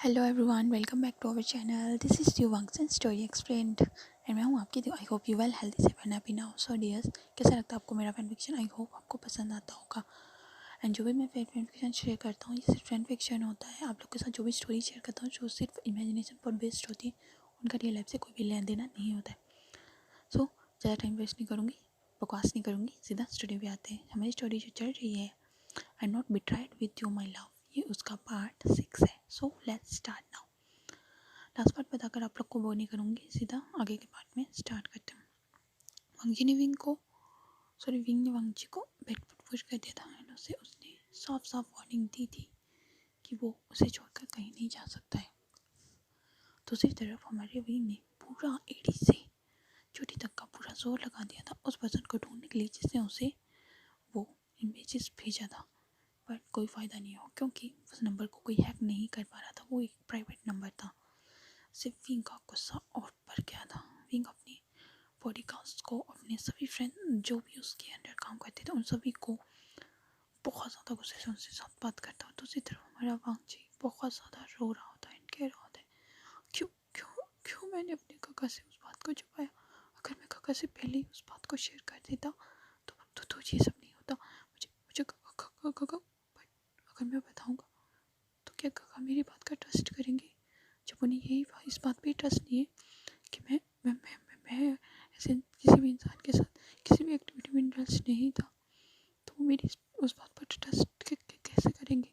Hello everyone, welcome back to our channel. This is युवांक्सन story explained and मैं हूँ आपकी। I hope you well, healthy से खाना पीना हो। सो डियर्स, कैसा लगता है आपको मेरा फैन फिक्शन? आई होप आपको पसंद आता होगा। एंड जो भी मैं फैन फिक्शन शेयर करता हूँ, ये सिर्फ फैन फिक्शन होता है। आप लोग के साथ जो भी स्टोरी शेयर करता हूँ, जो सिर्फ इमेजिनेशन पर बेस्ड होती है, उनका रियल लाइफ से कोई भी लेना देना नहीं होता है। सो ज़्यादा टाइम वेस्ट नहीं करूँगी, बकवास नहीं करूँगी, सीधा स्टोरी पे आते हैं। हमारी स्टोरी जो चल रही है, I not betrayed with you my love, ये उसका पार्ट 6 है। So let's start now. Last part बताकर आप लोग को बोर नहीं करूँगी, सीधा आगे के पार्ट में स्टार्ट करते हैं। विंग ने वांगजी को बेड पर पुश कर दिया था एंड उसने साफ साफ वार्निंग दी थी कि वो उसे छोड़कर कहीं नहीं जा सकता है। दूसरी तरफ हमारे विंग ने पूरा एड़ी से चोटी तक का पूरा जोर लगा दिया था उस पर्सन को ढूंढने के लिए जिसने उसे वो इमेजेस भेजा था, पर कोई फ़ायदा नहीं हो क्योंकि उस नंबर को कोई हैक नहीं कर पा रहा था। वो एक प्राइवेट नंबर था। सिर्फ विंग का गुस्सा और बढ़ गया था। विंग अपने पॉडकास्ट को, अपने सभी फ्रेंड जो भी उसके अंडर काम करते थे, उन सभी को बहुत ज़्यादा गुस्से से उनसे साथ बात करता। दूसरी तरफ हमारा वांगजी बहुत ज़्यादा रो रहा होता है, कह रहा होता है, क्यों क्यों क्यों मैंने अपने काका से उस बात को छुपाया। अगर मैं काका से पहले ही उस बात को शेयर कर देता तो ये सब नहीं होता। मुझे मुझे काका बट अगर मैं बताऊँगा तो क्या काका मेरी बात का ट्रस्ट करेंगे, जब उन्हें यही इस बात पे ट्रस्ट नहीं है कि मैं ऐसे किसी भी इंसान के साथ किसी भी एक्टिविटी में इंटरेस्ट नहीं था, तो वो मेरी उस बात पर ट्रस्ट कैसे करेंगे।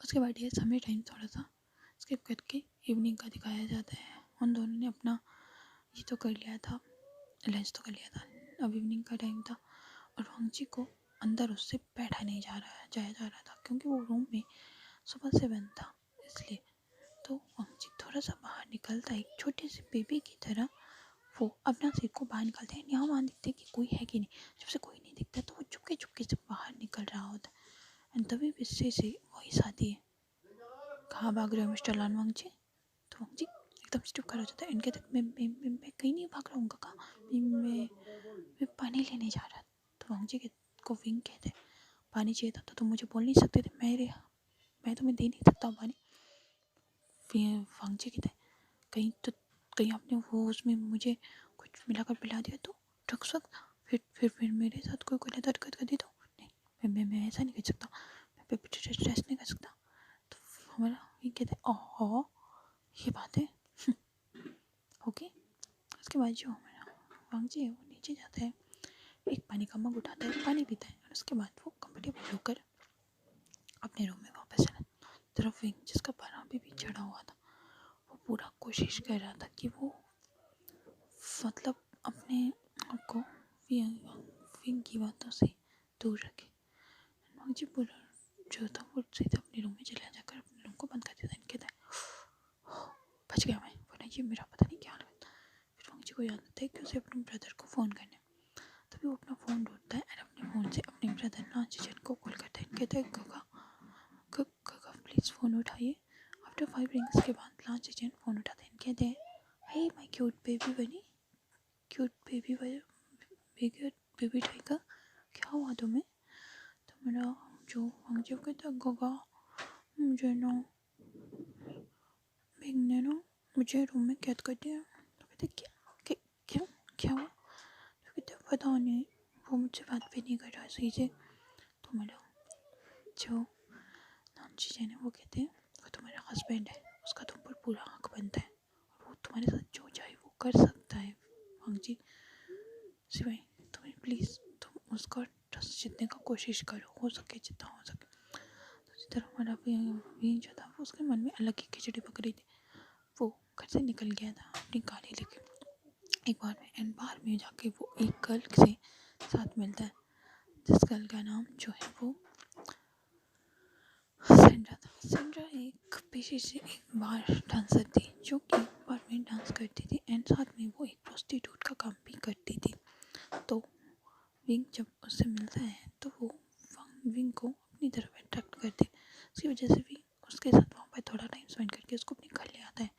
उसके बाद ये समय टाइम थोड़ा सा स्किप करके इवनिंग का दिखाया जाता है। उन दोनों ने अपना ये तो कर लिया था, लंच तो कर लिया था, अब इवनिंग का टाइम था और वांगजी को अंदर उससे बैठा नहीं जाया जा रहा था क्योंकि वो रूम में सुबह से बंद था। इसलिए तो वांगजी थोड़ा सा बाहर निकलता है, एक छोटे से बेबी की तरह वो अपना सिर को बाहर निकालते हैं। यहाँ वहाँ दिखते कि कोई है कि नहीं। जब से कोई नहीं दिखता तो वो चुपके चुपके से बाहर निकल रहा होता है। एंड तभी पीछे से वॉइस आती है, कहाँ भाग रहे हो मिस्टर लान वांगजी? तो वांगजी एकदम स्टिफ खड़ा हो जाता है। इनके तक मैं कहीं नहीं भाग रहा हूँ काका, मैं पानी लेने जा रहा था। तो वांगजी को विंग कहते हैं, पानी चाहिए था तो तुम मुझे बोल नहीं सकते थे, मैं तुम्हें दे नहीं सकता हूँ पानी। वांगजी कहते हैं, कहीं आपने वो उसमें मुझे कुछ मिलाकर पिला दिया तो ड्रग्स वक्त फिर मेरे साथ कोई गलत हरकत कर दी तो नहीं, मैं ऐसा नहीं कर सकता, मैं टेस्ट नहीं कर सकता। तो हमारा ये कहते हैं, ओह ये बात है ओके। उसके बाद जो हमारा वांगजी है वो नीचे जाता है, एक पानी का मग उठाता है, पानी पीता है और उसके बाद वो कंफर्टेबल होकर अपने रूम में वापस आना। तरफ विंग जिसका पारा अभी भी चढ़ा हुआ था, वो पूरा कोशिश कर रहा था कि वो मतलब अपने आप को विंग की बातों से दूर रखे। वांगजी पूरा जो था वो सीधा अपने रूम में चला जाकर अपने रूम को बंद कर देता है। कहता है, बच गया मैं, वरना ये मेरा पता नहीं क्या लगता। फिर वांगजी को याद आता है कि उसे अपने ब्रदर को फ़ोन करना है। तभी वो अपना फ़ोन ढूंढता है और अपने फ़ोन से अपने ब्रदर नाचिचन को कॉल करता है। कहता है, काका प्लीज़ फ़ोन उठाइए। आफ्टर 5 रिंग्स के बाद नाचिचन फ़ोन उठाते हैं। कहते हैं, हे माय क्यूट बेबी बनी, क्यूट बेबी टाइगर, क्या हुआ तुम्हें? तो मेरा जो वांगजी कहता है, गगा मुझे ना विंग ने ना मुझे रूम में कैद कर दिया। तो कहते क्यों क्या हुआ? तो कहते पता नहीं, वो मुझसे बात भी नहीं कर रहा सही से। तो मेरा जो नानजी है वो कहते हैं, वो तुम्हारा हस्बैंड है, उसका तुम पर पूरा हक बनता है और वो तुम्हारे साथ जो चाहे वो कर सकता है। वांगजी सिवाय तुम्हें प्लीज़ तुम उसका ट्रस्ट जीतने का कोशिश करो, हो सके जितना हो सके। दूसरी तरफ हमारा विंग जो था वो उसके मन में अलग ही खिचड़ी पक रही थी। वो घर से निकल गया था अपनी गाड़ी लेके एक बार में, एंड बाहर में जाके वो एक गर्ल से साथ मिलता है जिस गर्ल का नाम जो है वो सेंड्रा था। सेंड्रा एक पेशे से एक बार डांसर थी जो कि बार में डांस करती थी एंड साथ में वो एक प्रोस्टिट्यूट का काम भी करती थी। तो विंग जब उससे मिलता है तो वो विंग को अपनी तरफ अट्रैक्ट करते, उसकी वजह से विंग उसके साथ वहाँ पर थोड़ा टाइम स्पेंड करके उसको अपने घर ले आता है।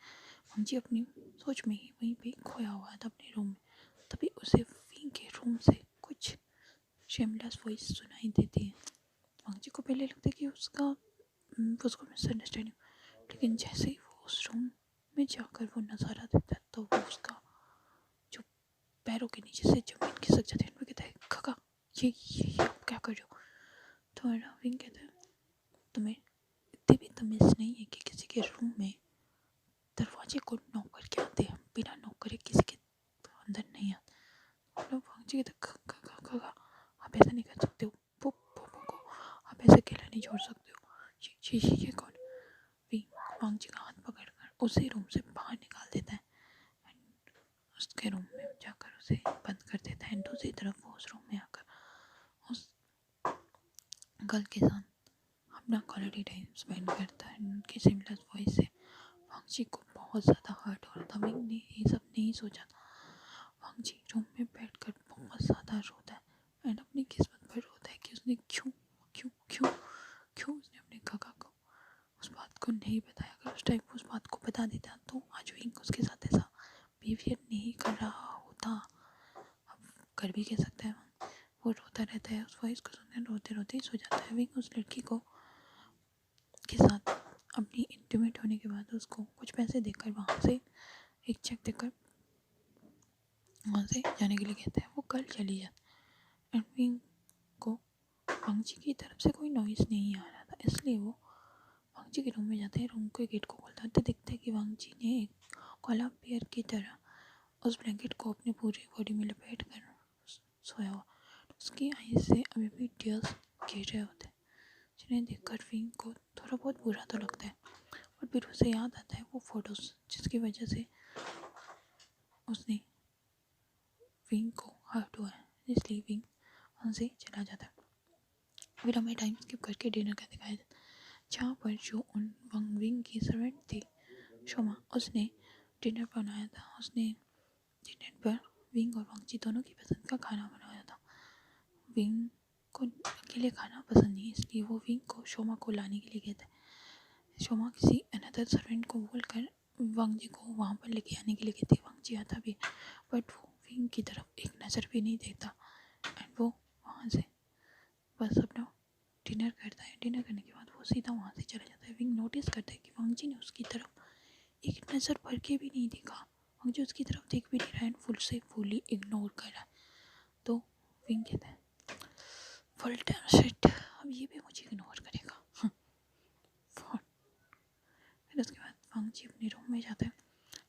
वांगजी अपनी सोच में ही वहीं पे खोया हुआ था अपने रूम में। तभी उसे विंग के रूम से कुछ शेमलेस वॉइस सुनाई देती है। वांगजी को पहले लगता है कि उसको मिसअंडरस्टैंडिंग, लेकिन जैसे ही वो उस रूम में जाकर वो नज़ारा देखता है तो वो उसका जो पैरों के नीचे से जमीन खिसक जाती है। वो कहता है खगा ये आप क्या कर रहे हो? तो मेरा विंग कहता है तुम्हें इतनी भी तमीज़ नहीं है कि किसी के रूम में दरवाजे को नॉक करके आते हैं, बिना नॉक करे किसी के अंदर नहीं आते। मतलब वांगजी कहता है आप ऐसा नहीं कर सकते हो, पोपो को आप ऐसे अकेला नहीं छोड़ सकते हो। ये कौन? वांगजी का हाथ पकड़कर उसे रूम से बाहर निकाल देता है, उसके रूम में जाकर उसे बंद कर देता है। दूसरी तरफ वो उस रूम में आकर उस गर्ल के साथ अपना क्वालिटी टाइम स्पेंड करता है। उनकी सिमिलर वॉइस से वांगजी को बहुत ज़्यादा हर्ट हो रहा था। विंग ने ये सब नहीं सोचा था। वांगजी रूम में बैठकर बहुत ज़्यादा रोता है एंड अपनी किस्मत पर रोता है कि उसने क्यों क्यों क्यों क्यों उसने अपने काका को उस बात को नहीं बताया। अगर उस टाइम उस बात को बता देता तो आज विंग उसके साथ ऐसा बिहेवियर नहीं कर रहा होता। अब कर भी कह सकता है। वो रोता रहता है, उस वॉइस को सुनकर रोते रोते ही सो जाता है। विंग उस लड़की को के साथ अपनी इंटीमेट होने के बाद उसको कुछ पैसे देकर वहाँ से एक चेक देकर वहाँ से जाने के लिए कहता है। वो कल चली जाती एंड विंग को वांगजी की तरफ से कोई नॉइज़ नहीं आ रहा था, इसलिए वो वांगजी के रूम में जाते हैं। रूम के गेट को खोलता है तो दिखता है कि वांगजी ने एक कोला बियर की तरह उस ब्लैंकेट को अपनी पूरी बॉडी में लपेट कर सोया हुआ। उसकी आई से अभी भी टीयर्स गिर रहे होते हैं, जिन्हें देखकर विंग को थोड़ा बहुत बुरा तो लगता है, और फिर उसे याद आता है वो फोटोज़ जिसकी वजह से उसने विंग को हर्ट हुआ है, इसलिए विंग वहाँ से चला जाता है। फिर हमें टाइम स्किप करके डिनर का दिखाया जाता है, जहाँ पर जो उन विंग की सर्वेंट थी शोमा, उसने डिनर बनाया था। उसने डिनर पर विंग और वांगजी दोनों की पसंद का खाना बनाया था। विंग को अकेले खाना पसंद नहीं, इसलिए वो विंग को शोमा को लाने के लिए कहता है। शोमा किसी अनदर सर्वेंट को बोलकर वांगजी को वहाँ पर लेके आने के लिए कहती है। वांगजी आता भी, बट वो विंग की तरफ एक नज़र भी नहीं देता एंड वो वहाँ से बस अपना डिनर करता है। डिनर करने के बाद वो सीधा वहाँ से चला जाता है। विंग नोटिस करता है कि वांगजी ने उसकी तरफ एक नज़र भर के भी नहीं देखा। वांगजी उसकी तरफ देख भी नहीं रहा है एंड फुली इग्नोर कर रहा है। तो विंग कहता है फुल टाइम शिट, अब ये भी मुझे इग्नोर करेगा। फिर उसके बाद वांगजी अपने रूम में जाता है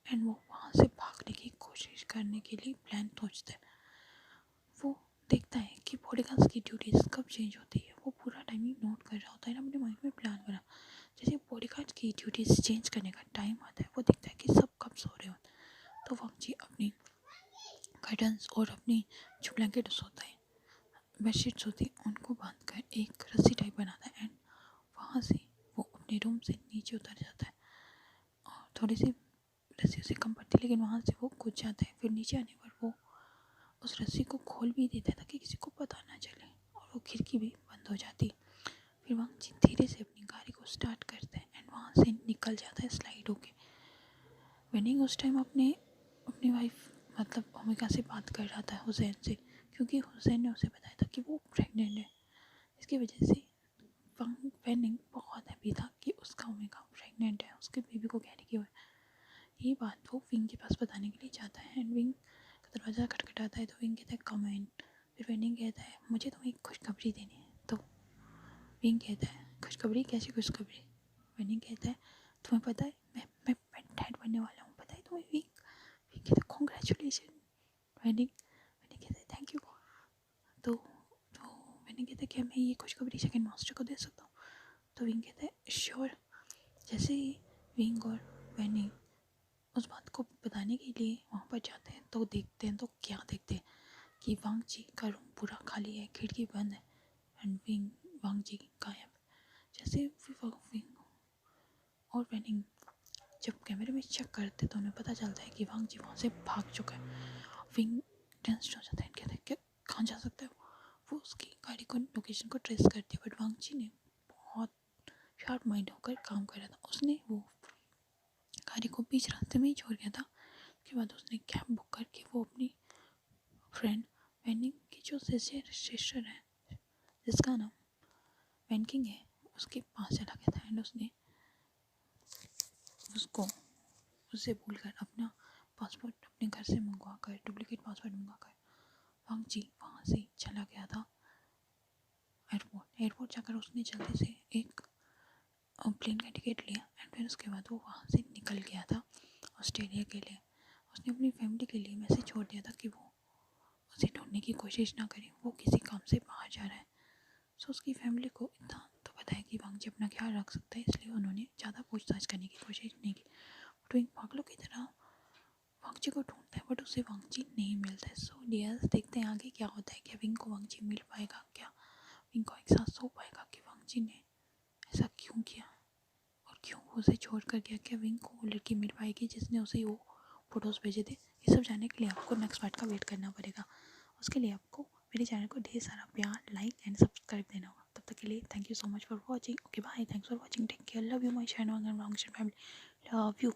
एंड वो वहाँ से भागने की कोशिश करने के लिए प्लान सोचता है। वो देखता है कि बॉडीगार्ड्स की ड्यूटीज़ कब चेंज होती है। वो पूरा टाइमिंग नोट कर रहा होता है, अपने माइंड में प्लान बना। जैसे बॉडीगार्ड्स की ड्यूटीज़ चेंज करने का टाइम आता है, वो देखता है कि सब कब सो रहे होते हैं। तो वांगजी अपनी कर्टन्स और अपनी जो ब्लैंकेट्स होता है, बेडशीट्स होती है, उनको बांध कर एक रस्सी टाइप बनाता है एंड वहाँ से वो अपने रूम से नीचे उतर जाता है। और थोड़ी सी रस्सी उसे कम पड़ती है, लेकिन वहाँ से वो कूद जाता है। फिर नीचे आने पर वो उस रस्सी को खोल भी देता है ताकि किसी को पता ना चले, और वो खिड़की भी बंद हो जाती। फिर वांगजी धीरे से अपनी गाड़ी को स्टार्ट करता है एंड वहाँ से निकल जाता है स्लाइड होके। विनिंग उस टाइम अपनी वाइफ मतलब ओमिका से बात कर रहा था, हुसैन से, क्योंकि हुसैन ने उसे बताया था कि वो प्रेग्नेंट है। इसकी वजह से वेनिंग बहुत हैप्पी था कि उसका ओमिका प्रेग्नेंट है, उसके बेबी को कैरी किया है। ये बात वो विंग के पास बताने के लिए जाता है एंड विंग का दरवाज़ा खटखटाता है तो विंग कहता है कम इन। फिर वेनिंग कहता है मुझे तुम्हें एक खुशखबरी देनी है। तो विंग कहता है खुशखबरी? कैसी खुशखबरी? वेनिंग कहता है तुम्हें पता है मैं डैड बनने वाला हूँ, पता है तुम्हें? विंग कहता है कॉन्ग्रेचुलेशन। वेनिंग कहता है थैंक यू। तो वेनिंग कहता है क्या मैं ये खुशखबरी सेकंड मास्टर को दे सकता हूँ? तो विंग कहता है श्योर। जैसे ही विंग और वेनिंग उस बात को बताने के लिए वहाँ पर जाते हैं तो देखते हैं तो क्या देखते हैं कि वांगजी का रूम पूरा खाली है, खिड़की बंद है एंड वांगजी गायब। जैसे विंग और वेनिंग जब कैमरे में चेक करते तो उन्हें पता चलता है कि वांगजी वहाँ से भाग चुका है। विंग टेंस्ड हो जाता है, कहते हैं कि कहाँ जा सकता है वो उसकी गाड़ी को लोकेशन को ट्रेस करती है। बट वांगजी ने बहुत शार्प माइंड होकर काम कर रहा था। उसने वो गाड़ी को बीच रास्ते में ही छोड़ गया था। उसके बाद उसने कैब बुक करके वो अपनी फ्रेंड वेनिंग की जो सिस्टर है जिसका नाम वेनकिंग है उसके पास चला गया था एंड उसने उसको उससे भूलकर अपना पासपोर्ट अपने घर से मंगवा कर, डुप्लीकेट पासपोर्ट मंगवा कर वांग जी वहाँ से चला गया था एयरपोर्ट जाकर उसने जल्दी से एक प्लेन का टिकट लिया एंड फिर उसके बाद वो वहाँ से निकल गया था ऑस्ट्रेलिया के लिए। उसने अपनी फैमिली के लिए मैसेज छोड़ दिया था कि वो उसे ढूंढने की कोशिश ना करें, वो किसी काम से बाहर जा रहा है। सो उसकी फैमिली को इतना तो पता है कि वांग जी अपना ख्याल रख सकता है, इसलिए उन्होंने ज़्यादा पूछताछ करने की कोशिश नहीं की। तो एक पागलों की तरह वांग जी को ढूंढता है बट उसे वांग जी नहीं मिलता है। सो डियर्स देखते हैं आगे क्या होता है। क्या विंग को वांग जी मिल पाएगा? क्या विंग को एहसास हो पाएगा कि वांग जी ने ऐसा क्यों किया और क्यों वो उसे छोड़ कर गया? क्या विंग को वो लड़की मिल पाएगी जिसने उसे वो फ़ोटोज़ भेजे थे? ये सब जानने के लिए आपको नेक्स्ट पार्ट का वेट करना पड़ेगा। उसके लिए आपको मेरे चैनल को ढेर सारा प्यार, लाइक एंड सब्सक्राइब देना होगा। तब तक के लिए thank you so much for watching. Okay bye, thanks for watching, take care, love you my channel and family, love you.